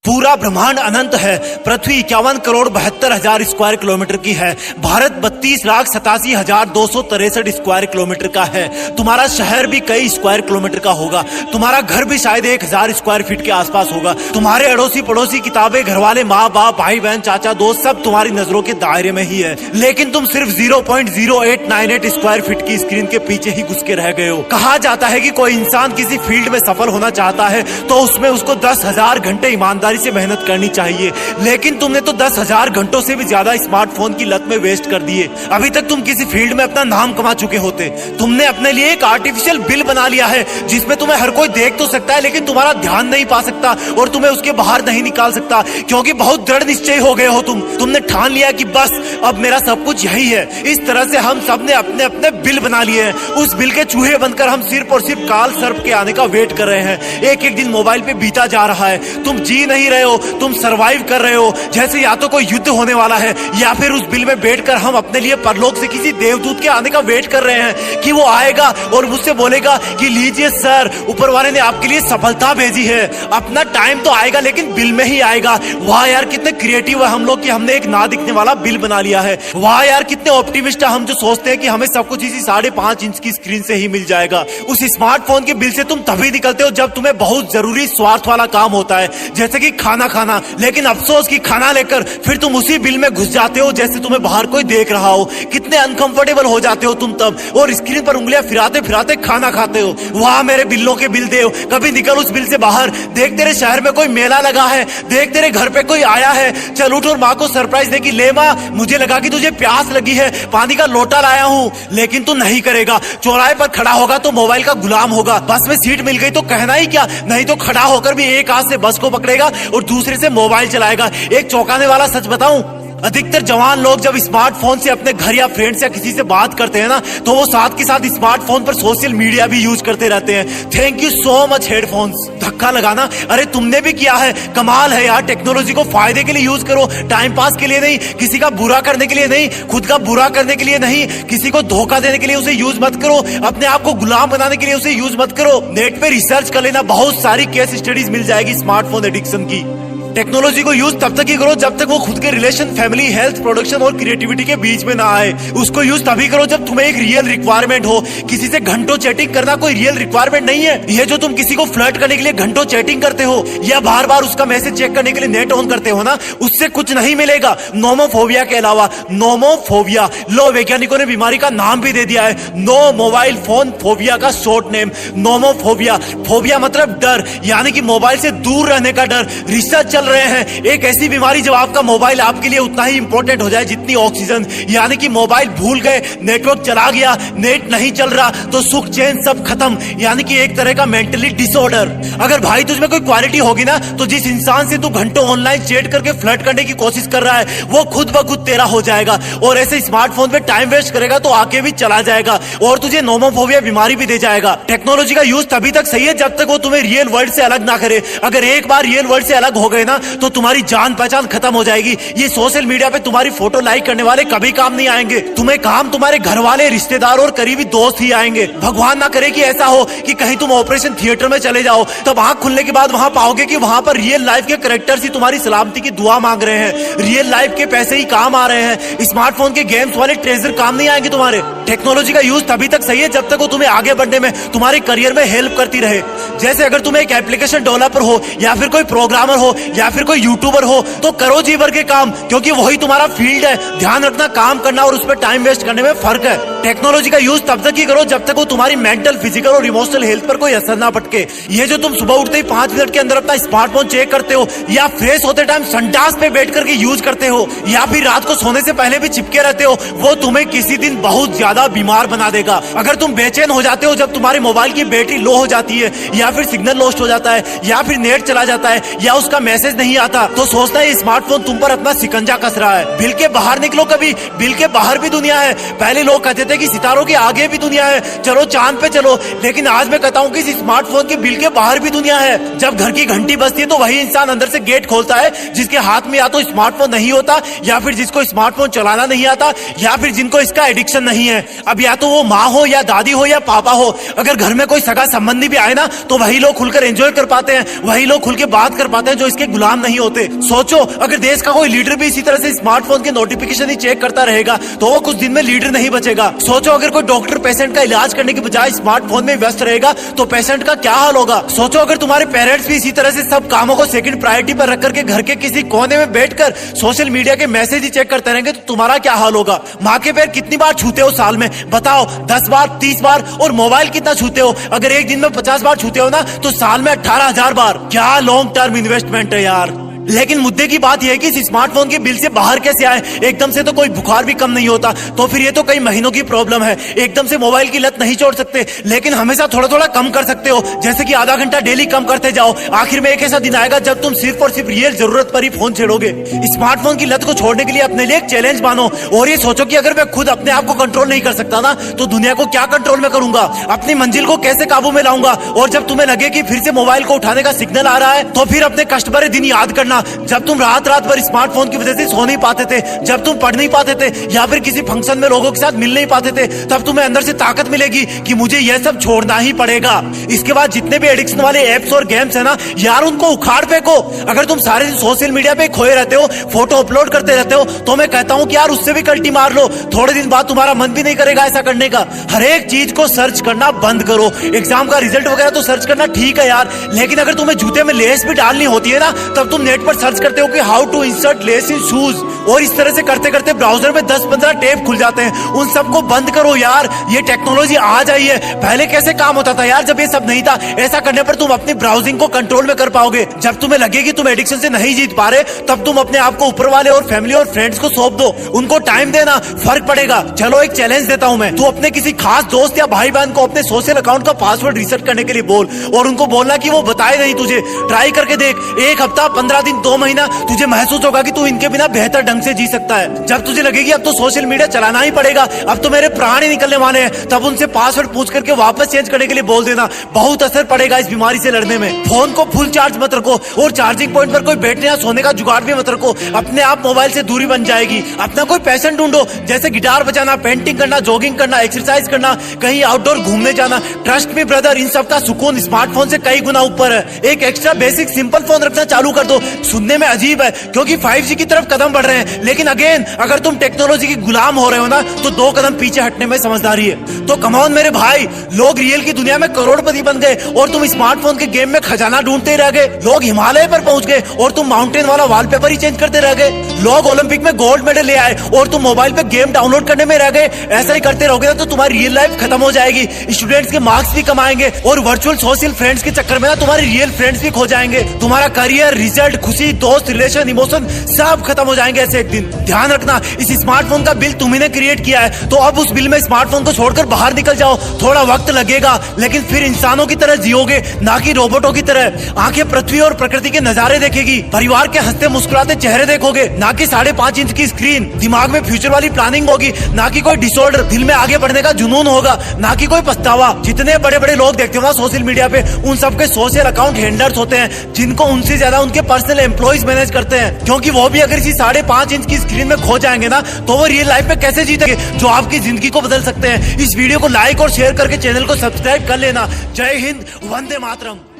पूरा ब्रह्मांड अनंत है। पृथ्वी 51,72,00,000 स्क्वायर किलोमीटर की है। भारत 32,87,263 स्क्वायर किलोमीटर का है। तुम्हारा शहर भी कई स्क्वायर किलोमीटर का होगा। तुम्हारा घर भी शायद 1,000 स्क्वायर फीट के आसपास होगा। तुम्हारे अड़ोसी पड़ोसी, किताबें, घर वाले, माँ बाप, भाई बहन, चाचा दोस्त सब तुम्हारी नजरों के दायरे में ही है। लेकिन तुम सिर्फ 0.0898 स्क्वायर फीट की स्क्रीन के पीछे ही घुस के रह गए हो। कहा जाता है कि कोई इंसान किसी फील्ड में सफल होना चाहता है तो उसमें उसको 10,000 घंटे ईमानदारी से मेहनत करनी चाहिए। लेकिन तुमने तो 10,000 घंटों से भी ज्यादा स्मार्टफोन की लत में वेस्ट कर दिए। अभी तक तुम किसी फील्ड में अपना नाम कमा चुके होते। तुमने अपने लिए एक आर्टिफिशियल बिल बना लिया है जिसमें तुम्हें हर कोई देख तो सकता है लेकिन तुम्हारा ध्यान नहीं पा सकता और तुम्हें उसके बाहर नहीं निकाल सकता, क्योंकि बहुत दृढ़ निश्चय हो गए हो तुमने ठान लिया कि बस अब मेरा सब कुछ यही है। इस तरह से हम सब ने अपने अपने बिल बना लिए हैं। उस बिल के चूहे बनकर हम सिर्फ और सिर्फ काल सर्प के आने का वेट कर रहे हैं। एक एक दिन मोबाइल पे बीता जा रहा है। तुम जी नहीं रहे हो, तुम सरवाइव कर रहे हो जैसे या तो कोई युद्ध होने वाला है या फिर उस बिल में बैठकर हम अपने लिए परलोक से किसी देवदूत के आने का वेट कर रहे हैं कि वो आएगा और मुझसे बोलेगा कि लीजिए सर, ऊपर वाले ने आपके लिए सफलता भेजी है। अपना टाइम तो आएगा लेकिन बिल में ही आएगा। वाह यार, कितने क्रिएटिव है हम लोग कि हमने एक ना दिखने वाला बिल बना लिया है। वाह यार, कितने ऑप्टिमिस्ट है हम जो सोचते हैं कि हमें सब कुछ इसी 5.5 इंच की स्क्रीन से ही मिल जाएगा। उस स्मार्टफोन के बिल से तुम तभी निकलते हो जब तुम्हें बहुत जरूरी स्वार्थ वाला काम होता है, जैसे कि खाना खाना। लेकिन अफसोस कि खाना लेकर फिर तुम उसी बिल में घुस जाते हो जैसे तुम्हें बाहर कोई देख रहा हो। कितने अनकंफर्टेबल हो जाते हो तुम तब, और स्क्रीन पर उंगलियां फिराते फिराते खाना खाते हो। वाह मेरे बिल्लों के बिल दे, कभी निकल उस बिल से बाहर। देख तेरे शहर में कोई मेला लगा है, देख तेरे घर पे कोई आया है, चल उठ और माँ को सरप्राइज दे कि ले माँ, मुझे लगा कि तुझे प्यास लगी है, पानी का लोटा लाया हूँ। लेकिन तू नहीं करेगा। चौराहे पर खड़ा होगा तो मोबाइल का गुलाम होगा। बस में सीट मिल गई तो कहना ही क्या, नहीं तो खड़ा होकर भी एक हाथ से बस को पकड़ेगा और दूसरे से मोबाइल चलाएगा। एक चौंकाने वाला सच बताऊं, अधिकतर जवान लोग जब स्मार्टफोन से अपने घर या फ्रेंड्स या किसी से बात करते हैं ना, तो वो साथ के साथ स्मार्टफोन पर सोशल मीडिया भी यूज करते रहते हैं। Thank you so much headphones. धक्का लगाना, अरे तुमने भी किया है। कमाल है यार, टेक्नोलॉजी को फायदे के लिए यूज करो, टाइम पास के लिए नहीं, किसी का बुरा करने के लिए नहीं, खुद का बुरा करने के लिए नहीं, किसी को धोखा देने के लिए उसे यूज मत करो, अपने आप को गुलाम बनाने के लिए उसे यूज मत करो। नेट पे रिसर्च कर लेना, बहुत सारी केस स्टडीज मिल जाएगी स्मार्टफोन एडिक्शन की। टेक्नोलॉजी को यूज तब तक ही करो जब तक वो खुद के रिलेशन, फैमिली, हेल्थ, प्रोडक्शन और क्रिएटिविटी के बीच में ना आए। उसको यूज तभी करो जब तुम्हें एक रियल रिक्वायरमेंट हो। किसी से घंटों चैटिंग करना कोई रियल रिक्वायरमेंट नहीं है। ये जो तुम किसी को फ्लर्ट करने के लिए घंटों चैटिंग करते हो या बार बार उसका मैसेज चेक करने के लिए नेट ऑन करते हो ना, उससे कुछ नहीं मिलेगा नोमोफोबिया के अलावा। नोमोफोबिया, लो वैज्ञानिकों ने बीमारी का नाम भी दे दिया है। नो मोबाइल फोन फोबिया का शॉर्ट नेम नोमोफोबिया। फोबिया मतलब डर, यानी कि मोबाइल से दूर रहने का डर। रिसर्च रहे हैं एक ऐसी बीमारी जब आपका मोबाइल आपके लिए उतना ही इंपॉर्टेंट हो जाए जितनी ऑक्सीजन, यानी कि मोबाइल भूल गए, नेटवर्क चला गया, नेट नहीं चल रहा तो सुख चैन सब खत्म, यानी कि एक तरह का मेंटली डिसऑर्डर। अगर भाई तुझमें कोई क्वालिटी होगी ना, तो जिस इंसान से तू घंटों ऑनलाइन चैट करके फ्लर्ट करने की कोशिश कर रहा है वो खुद ब खुद तेरा हो जाएगा, और ऐसे स्मार्टफोन पे टाइम वेस्ट करेगा तो आके भी चला जाएगा और तुझे नोमोफोबिया बीमारी भी दे जाएगा। टेक्नोलॉजी का यूज तभी तक सही है जब तक वो तुम्हें रियल वर्ल्ड से अलग ना करे। अगर एक बार रियल वर्ल्ड से अलग हो गए ना तो तुम्हारी जान पहचान खत्म हो जाएगी। ये सोशल मीडिया पे तुम्हारी फोटो लाइक करने वाले कभी काम नहीं आएंगे। तुम्हें काम तुम्हारे घर वाले, रिश्तेदार और करीबी दोस्त ही आएंगे। भगवान ना करे कि ऐसा हो कि कहीं तुम ऑपरेशन थिएटर में चले जाओ, तब आंख खुलने के बाद वहां पाओगे कि वहां पर रियल लाइफ के कैरेक्टर्स ही तुम्हारी सलामती की दुआ मांग रहे हैं। रियल लाइफ के पैसे ही काम आ रहे हैं, स्मार्टफोन के गेम्स वाले ट्रेजर काम नहीं आएंगे तुम्हारे। टेक्नोलॉजी का यूज तभी तक सही है जब तक वो तुम्हें आगे बढ़ने में, तुम्हारे करियर में हेल्प करती रहे। जैसे अगर तुम एक एप्लीकेशन डेवलपर हो या फिर कोई प्रोग्रामर हो या फिर कोई यूट्यूबर हो तो करो जी भर के काम, क्योंकि वही तुम्हारा फील्ड है। ध्यान रखना, काम करना और उस पर टाइम वेस्ट करने में फर्क है। टेक्नोलॉजी का यूज तब तक ही करो जब तक वो तुम्हारी मेंटल, फिजिकल और इमोशनल हेल्थ पर कोई असर ना पटके। ये जो तुम सुबह उठते ही 5 मिनट के अंदर अपना स्मार्टफोन चेक करते हो, या फ्रेश होते टाइम संडास पे बैठ करके यूज करते हो, या फिर रात को सोने से पहले भी चिपके रहते हो, वो तुम्हें किसी दिन बहुत ज्यादा बीमार बना देगा। अगर तुम बेचैन हो जाते हो जब तुम्हारे मोबाइल की बैटरी लो हो जाती है, या फिर सिग्नल लॉस्ट हो जाता है, या फिर नेट चला जाता है, या उसका मैसेज नहीं आता, तो सोचना है स्मार्टफोन तुम पर अपना सिकंजा कस रहा है। बिल के बाहर निकलो, कभी बिल के बाहर भी दुनिया है। पहले लोग कहते थे कि सितारों के आगे भी दुनिया है, चलो चांद पे चलो, लेकिन आज मैं कहता हूँ कि स्मार्टफोन के बिल के बाहर भी दुनिया है। जब घर की घंटी बजती है तो वही इंसान अंदर से गेट खोलता है जिसके हाथ में या तो स्मार्टफोन नहीं होता, या फिर जिसको स्मार्टफोन चलाना नहीं आता, या फिर जिनको इसका एडिक्शन नहीं है। अब या तो वो माँ हो या दादी हो या पापा हो, अगर घर में कोई सगा संबंधी भी आए ना तो वही लोग खुलकर एंजॉय कर पाते हैं, वही लोग खुल के बात कर पाते हैं जो इसके गुलाम नहीं होते। सोचो अगर देश का कोई लीडर भी इसी तरह से स्मार्टफोन के नोटिफिकेशन ही चेक करता रहेगा तो वो कुछ दिन में लीडर नहीं बचेगा। सोचो अगर कोई डॉक्टर पेशेंट का इलाज करने के बजाय स्मार्टफोन में व्यस्त रहेगा तो पेशेंट का क्या हाल होगा। सोचो अगर तुम्हारे पेरेंट्स भी इसी तरह से सब कामों को सेकंड प्रायोरिटी पर रख करके घर के किसी कोने में बैठकर सोशल मीडिया के मैसेज ही चेक करते रहेंगे तो तुम्हारा क्या हाल होगा। माँ के पैर कितनी बार छूते हो साल में, बताओ 10 बार 30 बार। और मोबाइल कितना छूते हो, अगर एक दिन में 50 बार छूते हो ना तो साल में 18,000 बार। क्या लॉन्ग टर्म इन्वेस्टमेंट है यार। लेकिन मुद्दे की बात यह है कि इस स्मार्टफोन के बिल से बाहर कैसे आए। एकदम से तो कोई बुखार भी कम नहीं होता, तो फिर ये तो कई महीनों की प्रॉब्लम है। एकदम से मोबाइल की लत नहीं छोड़ सकते, लेकिन हमेशा थोड़ा थोड़ा कम कर सकते हो, जैसे कि आधा घंटा डेली कम करते जाओ। आखिर में एक ऐसा दिन आएगा जब तुम सिर्फ और सिर्फ रियल जरूरत पर ही फोन छेड़ोगे। स्मार्टफोन की लत को छोड़ने के लिए अपने लिए एक चैलेंज मानो और ये सोचो कि अगर मैं खुद अपने आप को कंट्रोल नहीं कर सकता ना तो दुनिया को क्या कंट्रोल में करूंगा, अपनी मंजिल को कैसे काबू में लाऊंगा। और जब तुम्हें लगे कि फिर से मोबाइल को उठाने का सिग्नल आ रहा है तो फिर अपने कष्ट भरे दिन याद करना जब तुम रात भर स्मार्टफोन की वजह से सो नहीं पाते थे, जब तुम पढ़ नहीं पाते थे या फिर किसी फंक्शन में लोगों के साथ मिल नहीं पाते थे। तब तुम्हें अंदर से ताकत मिलेगी कि मुझे यह सब छोड़ना ही पड़ेगा। इसके बाद जितने भी एडिक्शन वाले एप्स और गेम्स है ना यार उनको उखाड़ फेंको। अगर तुम सारे दिन सोशल मीडिया पे खोए रहते हो, फोटो अपलोड करते रहते हो तो मैं कहता हूँ कि यार उससे भी कल्टी मार लो। थोड़े दिन बाद तुम्हारा मन भी नहीं करेगा ऐसा करने का। हर एक चीज को सर्च करना बंद करो। एग्जाम का रिजल्ट वगैरह तो सर्च करना ठीक है यार, लेकिन अगर तुम्हें जूते में लेस भी डालनी होती है ना तब तुम नेट पर सर्च करते हो कि how to insert lace in shoes, और इस तरह से करते करते ब्राउजर में 10-15 टैब खुल जाते हैं। उन सबको बंद करो यार, ये टेक्नोलॉजी आ जाई है। पहले कैसे काम होता था यार जब ये सब नहीं था। ऐसा करने पर तुम अपनी ब्राउजिंग को कंट्रोल में कर पाओगे। जब तुम्हें लगे कि तुम एडिक्शन से नहीं जीत पा रहे तब तुम अपने आप को ऊपर वाले और फैमिली और फ्रेंड्स को सौंप दो, उनको टाइम देना, फर्क पड़ेगा। चलो एक चैलेंज देता हूं मैं, तू अपने किसी खास दोस्त या भाई बहन को अपने सोशल अकाउंट का पासवर्ड रीसेट करने के लिए बोल और उनको बोलना कि वो बताए नहीं तुझे। ट्राई करके देख, 1 हफ्ता 15 दिन 2 महीना तुझे महसूस होगा कि तू इनके बिना बेहतर ढंग से जी सकता है। जब तुझे लगेगी अब तो सोशल मीडिया चलाना ही पड़ेगा, अब तो मेरे प्राण ही निकलने वाले हैं, तब उनसे पासवर्ड पूछ करके वापस चेंज करने के लिए बोल देना। बहुत असर पड़ेगा इस बीमारी से लड़ने में। फोन को फुल चार्ज मत रखो और चार्जिंग पॉइंट पर कोई बैठने या सोने का जुगाड़ भी मत रखो। अपने आप मोबाइल से दूरी बन जाएगी। अपना कोई पैशन ढूंढो, जैसे गिटार बजाना, पेंटिंग करना, जॉगिंग करना, एक्सरसाइज करना, कहीं आउटडोर घूमने जाना। ट्रस्ट मी ब्रदर, इन सब का सुकून स्मार्टफोन से कई गुना ऊपर है। एक एक्स्ट्रा बेसिक सिंपल फोन रखना चालू कर दो। सुनने में अजीब है क्योंकि 5G की तरफ कदम बढ़ रहे हैं, लेकिन अगेन अगर तुम टेक्नोलॉजी के गुलाम हो रहे हो ना तो 2 कदम पीछे हटने में समझदारी है। तो कम ऑन मेरे भाई, लोग रियल की दुनिया में करोड़पति बन गए और तुम स्मार्टफोन के गेम में खजाना ढूंढते रह गए। लोग हिमालय पर पहुंच गए और तुम माउंटेन वाला वॉलपेपर ही चेंज करते रह गए। लोग ओलंपिक में गोल्ड मेडल ले आए और तुम मोबाइल पे गेम डाउनलोड करने में रह गए। ऐसा ही करते रहोगे ना तो तुम्हारी रियल लाइफ खत्म हो जाएगी। स्टूडेंट्स के मार्क्स भी कमाएंगे और वर्चुअल सोशल फ्रेंड्स के चक्कर में ना तुम्हारे रियल फ्रेंड्स भी खो जाएंगे। तुम्हारा करियर, रिजल्ट, खुशी, दोस्त, रिलेशन, इमोशन सब खत्म हो जाएंगे ऐसे एक दिन। ध्यान रखना, इस स्मार्टफोन का बिल तुम्ही ने क्रिएट किया है तो अब उस बिल में स्मार्टफोन को छोड़कर बाहर निकल जाओ। थोड़ा वक्त लगेगा लेकिन फिर इंसानों की तरह जियोगे, ना कि रोबोटों की तरह। आंखें पृथ्वी और प्रकृति के नजारे देखेगी, परिवार के हंसते मुस्कुराते चेहरे देखोगे, ना कि 5.5 इंच की स्क्रीन। दिमाग में फ्यूचर वाली प्लानिंग होगी, ना कि कोई डिसऑर्डर। दिल में आगे बढ़ने का जुनून होगा, ना कि कोई पछतावा। जितने बड़े बड़े लोग देखते हो ना सोशल मीडिया पे, उन सबके सोशल अकाउंट हैंडलर्स होते हैं जिनको उनसे ज्यादा उनके पर्सनल एम्प्लॉइज मैनेज करते हैं। क्योंकि वो भी अगर इसी 5.5 इंच की स्क्रीन में खो जाएंगे ना तो वो रियल लाइफ में कैसे जीतेंगे जो आपकी जिंदगी को बदल सकते हैं। इस वीडियो को लाइक और शेयर करके चैनल को सब्सक्राइब कर लेना। जय हिंद, वंदे मातरम।